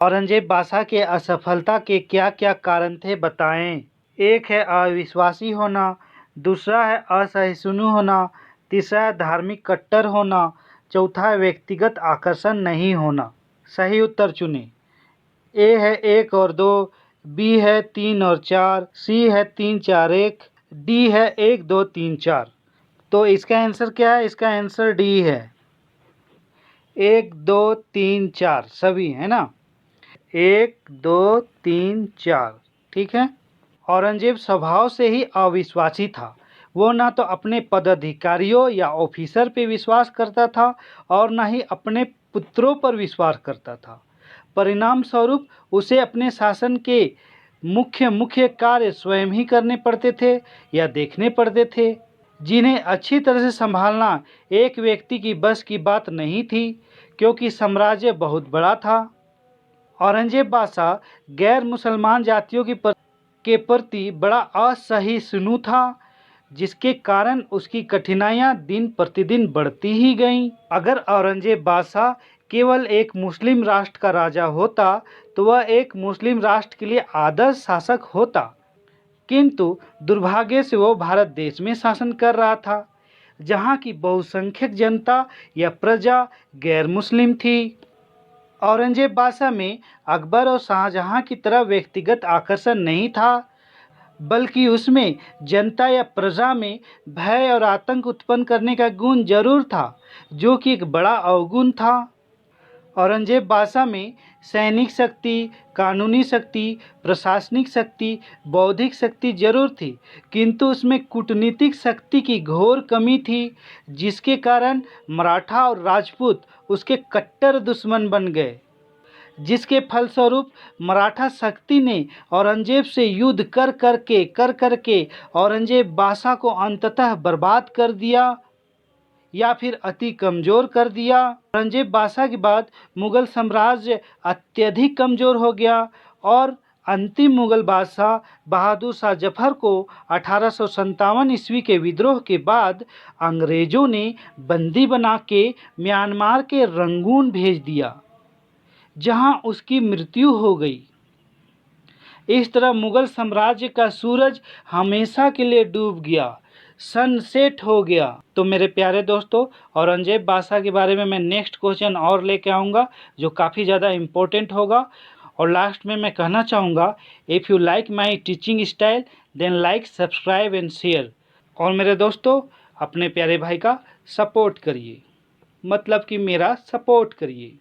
औरंगजेब बादशाह के असफलता के क्या क्या कारण थे बताएं। एक है अविश्वासी होना, दूसरा है असहिष्णु होना, तीसरा है धार्मिक कट्टर होना, चौथा है व्यक्तिगत आकर्षण नहीं होना। सही उत्तर चुनें। ए है 1 और 2, बी है 3 और 4, सी है 3 4 1, डी है 1 2 3 4। तो इसका आंसर क्या है? इसका आंसर डी है 1 2 3 4 सभी, है ना। 1 2 3 4, ठीक है। औरंगजेब स्वभाव से ही अविश्वासी था। वो ना तो अपने पदाधिकारियों या ऑफिसर पे विश्वास करता था और ना ही अपने पुत्रों पर विश्वास करता था। परिणाम स्वरूप उसे अपने शासन के मुख्य कार्य स्वयं ही करने पड़ते थे या देखने पड़ते थे, जिन्हें अच्छी तरह से संभालना एक व्यक्ति की बस की बात नहीं थी, क्योंकि साम्राज्य बहुत बड़ा था। औरंगजेब बादशाह गैर मुसलमान जातियों के प्रति बड़ा असहिष्णु था, जिसके कारण उसकी कठिनाइयां दिन प्रतिदिन बढ़ती ही गईं। अगर औरंगजेब बादशाह केवल एक मुस्लिम राष्ट्र का राजा होता तो वह एक मुस्लिम राष्ट्र के लिए आदर्श शासक होता, किंतु दुर्भाग्य से वो भारत देश में शासन कर रहा था, जहाँ की बहुसंख्यक जनता या प्रजा गैर मुस्लिम थी। औरंगजेब बादशाह में अकबर और शाहजहां की तरह व्यक्तिगत आकर्षण नहीं था, बल्कि उसमें जनता या प्रजा में भय और आतंक उत्पन्न करने का गुण जरूर था, जो कि एक बड़ा अवगुण था। औरंगजेब बादशाह में सैनिक शक्ति, कानूनी शक्ति, प्रशासनिक शक्ति, बौद्धिक शक्ति जरूर थी, किंतु उसमें कूटनीतिक शक्ति की घोर कमी थी, जिसके कारण मराठा और राजपूत उसके कट्टर दुश्मन बन गए, जिसके फलस्वरूप मराठा शक्ति ने औरंगजेब से युद्ध कर करके औरंगजेब बादशाह को अंततः बर्बाद कर दिया या फिर अति कमज़ोर कर दिया। औरंगजेब बादशाह के बाद मुगल साम्राज्य अत्यधिक कमज़ोर हो गया और अंतिम मुगल बादशाह बहादुर शाह जफर को 1857 ईस्वी के विद्रोह के बाद अंग्रेज़ों ने बंदी बना के म्यांमार के रंगून भेज दिया, जहां उसकी मृत्यु हो गई। इस तरह मुगल साम्राज्य का सूरज हमेशा के लिए डूब गया, सनसेट हो गया। तो मेरे प्यारे दोस्तों, औरंगजेब बादशाह के बारे में मैं नेक्स्ट क्वेश्चन और लेके आऊँगा, जो काफ़ी ज़्यादा इम्पोर्टेंट होगा। और लास्ट में मैं कहना चाहूँगा, if you like my teaching style then like, subscribe and share. और मेरे दोस्तों, अपने प्यारे भाई का सपोर्ट करिए, मतलब कि मेरा सपोर्ट करिए।